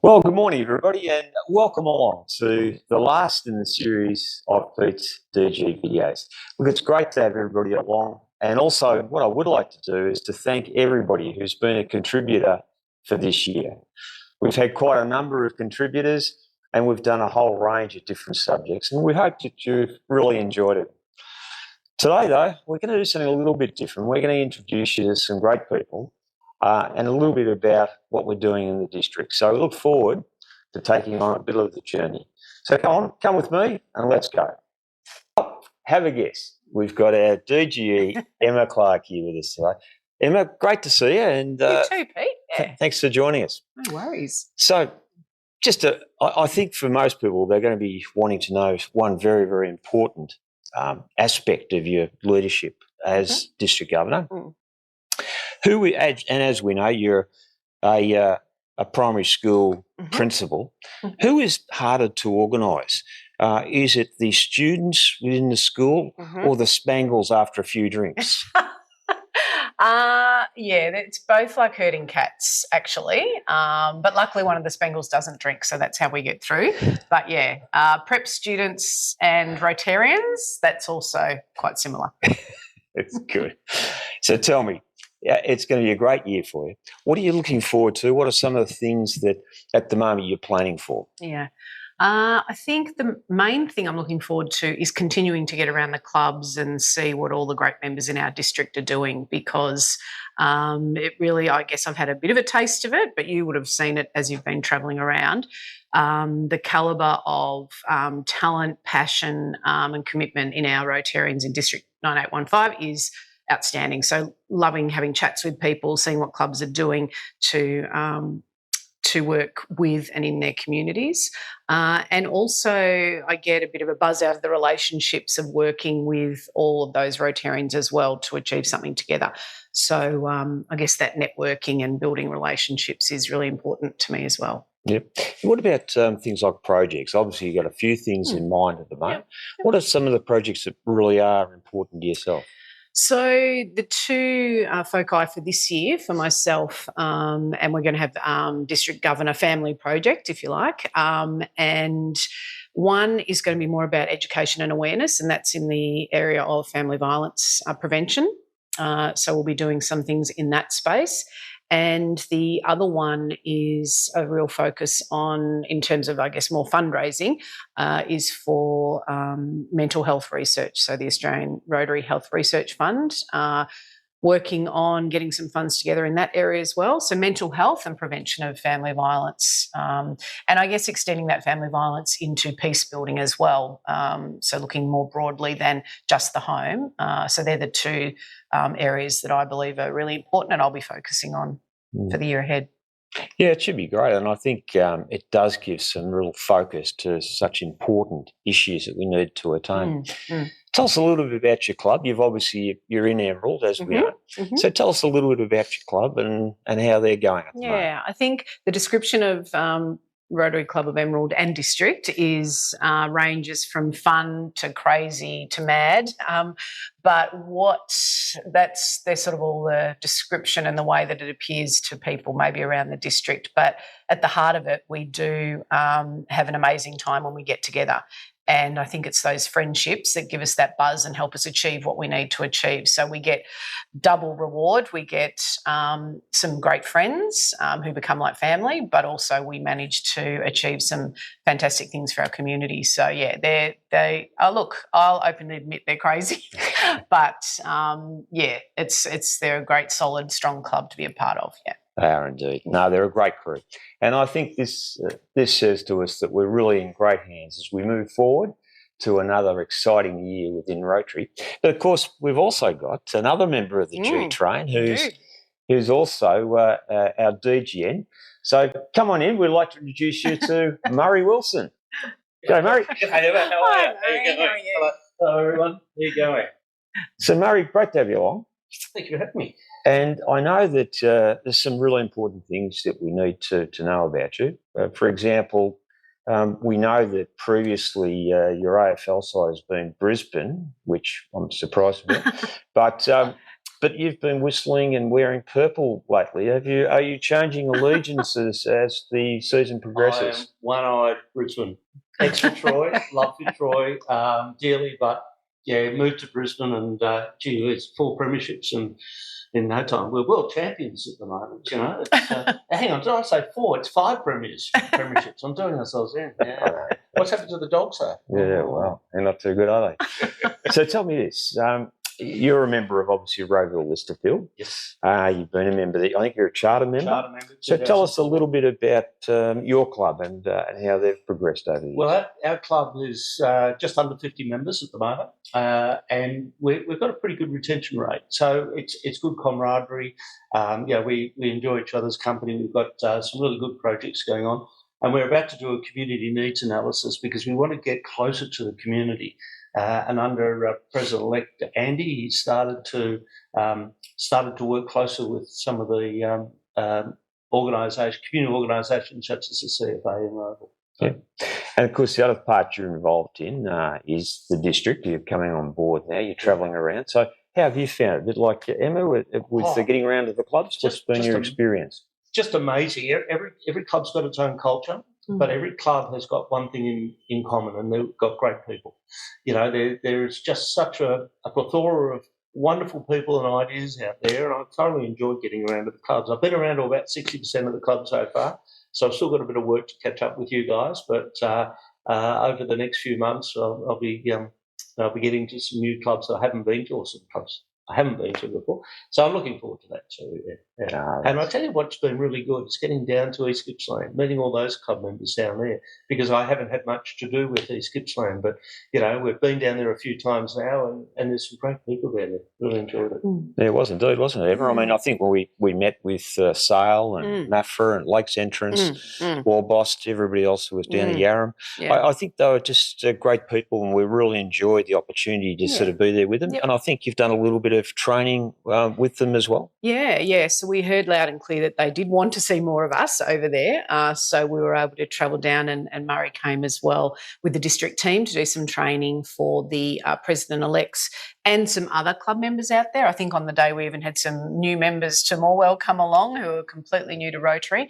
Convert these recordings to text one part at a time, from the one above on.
Well, good morning, everybody, and welcome along to the last in the series of Pete's DG videos. Look, it's great to have everybody along, and also what I would like to do is to thank everybody who's been a contributor for this year. We've had quite a number of contributors, and we've done a whole range of different subjects, and we hope that you've really enjoyed it. Today, though, we're going to do something a little bit different. We're going to introduce you to some great people. And a little bit about what we're doing in the district. So we look forward to taking on a bit of the journey. So come with me and let's go. Have a guess. We've got our DGE, Emma Clark, here with us today. Emma, great to see you. And you too, Pete. Yeah. Thanks for joining us. No worries. So I think for most people, they're going to be wanting to know one very, very important aspect of your leadership as District Governor. And as we know, you're a primary school principal. Who is harder to organise? Is it the students within the school or the Spangles after a few drinks? Yeah, it's both like herding cats, actually. But luckily one of the Spangles doesn't drink, so that's how we get through. But yeah, prep students and Rotarians, that's also quite similar. It's good. So tell me, it's going to be a great year for you. What are you looking forward to? What are some of the things that at the moment you're planning for? Yeah. I think the main thing I'm looking forward to is continuing to get around the clubs and see what all the great members in our district are doing, because it really, I guess I've had a bit of a taste of it, but you would have seen it as you've been travelling around. The calibre of talent, passion and commitment in our Rotarians in District 9815 is outstanding. So loving having chats with people, seeing what clubs are doing to work with and in their communities. And also I get a bit of a buzz out of the relationships of working with all of those Rotarians as well to achieve something together. So I guess that networking and building relationships is really important to me as well. Yep. What about things like projects? Obviously, you've got a few things in mind at the moment. Yep. What are some of the projects that really are important to yourself? So the two foci for this year for myself, and we're going to have District Governor Family Project, if you like, and one is going to be more about education and awareness, and that's in the area of family violence prevention. So we'll be doing some things in that space. And the other one is a real focus on, in terms of, I guess, more fundraising, is for mental health research. So the Australian Rotary Health Research Fund, working on getting some funds together in that area as well. So mental health and prevention of family violence, and I guess extending that family violence into peace building as well. So looking more broadly than just the home. So they're the two areas that I believe are really important and I'll be focusing on for the year ahead. Yeah, it should be great, and I think it does give some real focus to such important issues that we need to attain. Tell us a little bit about your club. You're in Emerald, as we know. So tell us a little bit about your club and how they're going at the moment. Yeah, I think the description of Rotary Club of Emerald and District is ranges from fun to crazy to mad, but they're sort of all the description and the way that it appears to people maybe around the district. But at the heart of it, we do have an amazing time when we get together. And I think it's those friendships that give us that buzz and help us achieve what we need to achieve. So we get double reward. We get some great friends who become like family, but also we manage to achieve some fantastic things for our community. So yeah, I'll openly admit they're crazy, but yeah, they're a great, solid, strong club to be a part of. Yeah. They are indeed. No, they're a great crew. And I think this says to us that we're really in great hands as we move forward to another exciting year within Rotary. But, of course, we've also got another member of the G-Train who's also our DGN. So come on in. We'd like to introduce you to Murray Wilson. G'day, Murray. Hey, Emma. How are you? How are you? Hello, everyone. How are you going? So, Murray, great to have you along. Thank you for having me. And I know that there's some really important things that we need to know about you. For example, we know that previously your AFL side has been Brisbane, which I'm surprised about. but you've been whistling and wearing purple lately. Are you changing allegiances as the season progresses? I am one-eyed Brisbane. Ex-Fitzroy, love Fitzroy dearly, but yeah, moved to Brisbane and gee, it's 4 premierships and in no time. We're world champions at the moment, you know. It's, hang on, did I say 4? It's 5 premierships. I'm doing ourselves in. Yeah. What's happened to the dogs, though? Yeah, well, they're not too good, are they? So tell me this. You're a member of, obviously, Rowville Listerfield. Yes. You've been a member. I think you're a charter member. Charter member. So tell us a little bit about your club and how they've progressed over the years. Well, our club is just under 50 members at the moment, and we've got a pretty good retention rate. So it's good camaraderie. We enjoy each other's company. We've got some really good projects going on, and we're about to do a community needs analysis because we want to get closer to the community. And under President-elect Andy, he started to work closer with some of the community organisations such as the CFA and Rotary. Yeah. And of course, the other part you're involved in is the district. You're coming on board now. You're travelling around. So, how have you found it? A bit like Emma with getting around to the clubs. What's been your experience? Just amazing. Every club's got its own culture. But every club has got one thing in common, and they've got great people. You know, there's just such a plethora of wonderful people and ideas out there, and I've thoroughly enjoyed getting around to the clubs. I've been around to about 60% of the clubs so far, so I've still got a bit of work to catch up with you guys. But over the next few months, I'll be getting to some new clubs that I haven't been to, or some clubs I haven't been to before. So I'm looking forward to that too. Yeah. And I tell you what's been really good, it's getting down to East Gippsland, meeting all those club members down there, because I haven't had much to do with East Gippsland. But, you know, we've been down there a few times now, and there's some great people down there. Really enjoyed it. Yeah, it was indeed, wasn't it, Emma? I mean, I think when we met with Sale and Nafra and Lakes Entrance, Warbost, everybody else who was down at Yarram, I think they were just great people, and we really enjoyed the opportunity to sort of be there with them. And I think you've done a little bit of training with them as well. Yeah. So we heard loud and clear that they did want to see more of us over there. So we were able to travel down, and Murray came as well with the district team to do some training for the president-elects and some other club members out there. I think on the day we even had some new members to Morwell come along who are completely new to Rotary.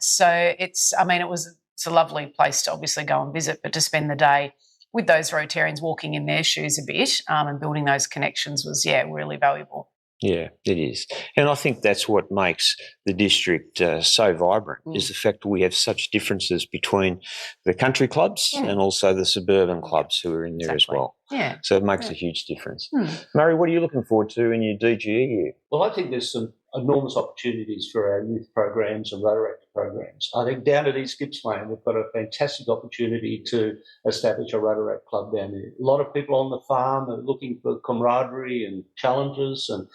So it's a lovely place to obviously go and visit, but to spend the day with those Rotarians, walking in their shoes a bit and building those connections was, really valuable. Yeah, it is. And I think that's what makes the district so vibrant, is the fact that we have such differences between the country clubs and also the suburban clubs who are in there as well. Yeah. So it makes a huge difference. Murray, what are you looking forward to in your DGE year? Well, I think there's some enormous opportunities for our youth programs and Rotary programs. I think down at East Gippsland, we've got a fantastic opportunity to establish a Rotary club down there. A lot of people on the farm are looking for camaraderie and challenges, and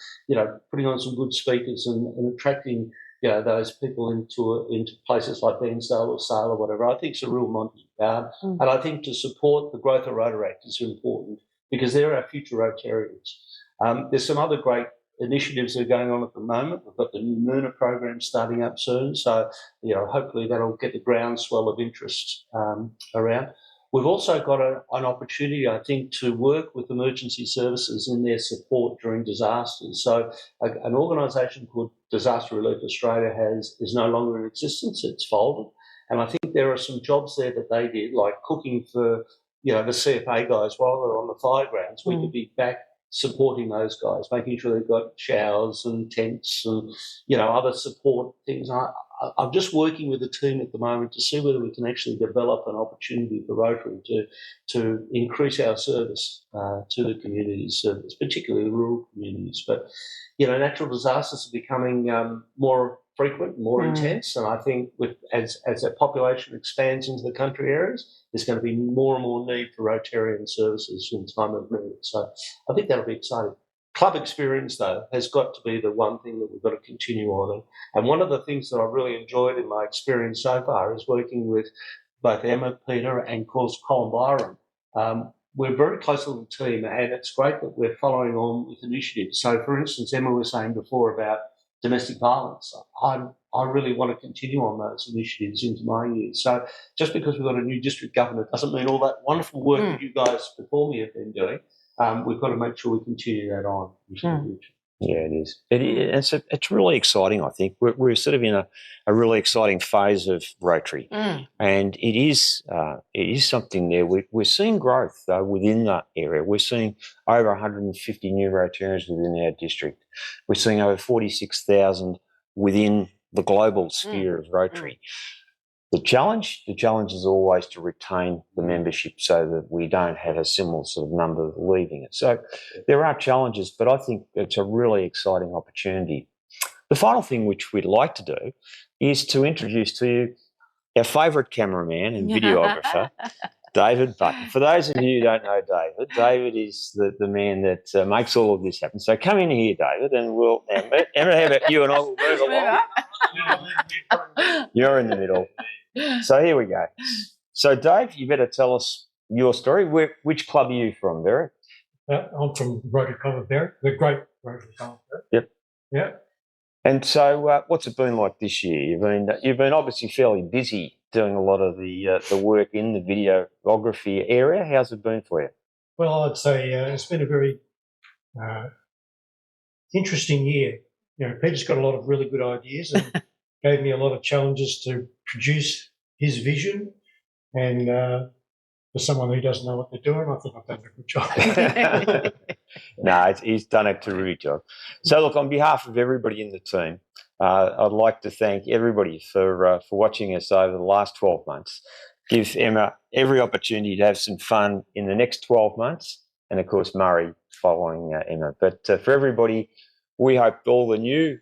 putting on some good speakers and attracting those people into places like Bairnsdale or Sale or whatever. I think it's a real Monty. And I think to support the growth of Rotary is important, because they're our future Rotarians. There's some other great initiatives that are going on at the moment. We've got the new Myrna program starting up soon, so hopefully that'll get the groundswell of interest around. We've also got an opportunity, I think, to work with emergency services in their support during disasters. So an organisation called Disaster Relief Australia is no longer in existence. It's folded. And I think there are some jobs there that they did, like cooking for the CFA guys while they're on the fire grounds. We could be back supporting those guys, making sure they've got showers and tents and other support things. I'm just working with the team at the moment to see whether we can actually develop an opportunity for Rotary to increase our service to the communities, particularly the rural communities. But natural disasters are becoming more frequent, more intense, and I think as the population expands into the country areas, there's going to be more and more need for Rotarian services in time of need. So I think that'll be exciting. Club experience, though, has got to be the one thing that we've got to continue on. And one of the things that I've really enjoyed in my experience so far is working with both Emma, Peter, and, of course, Colin Byron. We're very close to the team, and it's great that we're following on with initiatives. So, for instance, Emma was saying before about domestic violence. I really want to continue on those initiatives into my years. So just because we've got a new district governor doesn't mean all that wonderful work that you guys before me have been doing. We've got to make sure we continue that on into the future. Yeah, it is. It's really exciting, I think. We're sort of in a really exciting phase of Rotary. And it is something there. We're seeing growth, though, within that area. We're seeing over 150 new Rotarians within our district. We're seeing over 46,000 within the global sphere of Rotary. The challenge is always to retain the membership so that we don't have a similar sort of number leaving it. So there are challenges, but I think it's a really exciting opportunity. The final thing which we'd like to do is to introduce to you our favourite cameraman and videographer, David Button. For those of you who don't know David is the man that makes all of this happen. So come in here, David, and we'll... Emma, how about you and I will move along? You're in the middle. So here we go. So, Dave, you better tell us your story. Which club are you from, Berwick? I'm from Rotary Club of Berwick, the great Rotary Club of Berwick. Yep. Yeah. And so, what's it been like this year? You've been obviously fairly busy doing a lot of the work in the videography area. How's it been for you? Well, I'd say it's been a very interesting year. You know, Peter's got a lot of really good ideas and gave me a lot of challenges to produce his vision. And for someone who doesn't know what they're doing, I think I've done a good job. No, he's done a terrific job. So, look, on behalf of everybody in the team, I'd like to thank everybody for watching us over the last 12 months. Give Emma every opportunity to have some fun in the next 12 months, and, of course, Murray following Emma. But for everybody, we hope all the new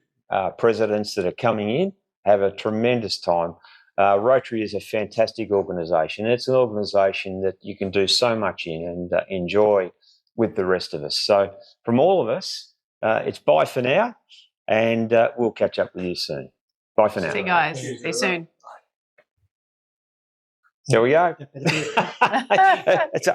presidents that are coming in have a tremendous time. Rotary is a fantastic organisation. It's an organisation that you can do so much in and enjoy with the rest of us. So from all of us, it's bye for now, and we'll catch up with you soon. Bye for now. See you guys. See you soon. There we go. It's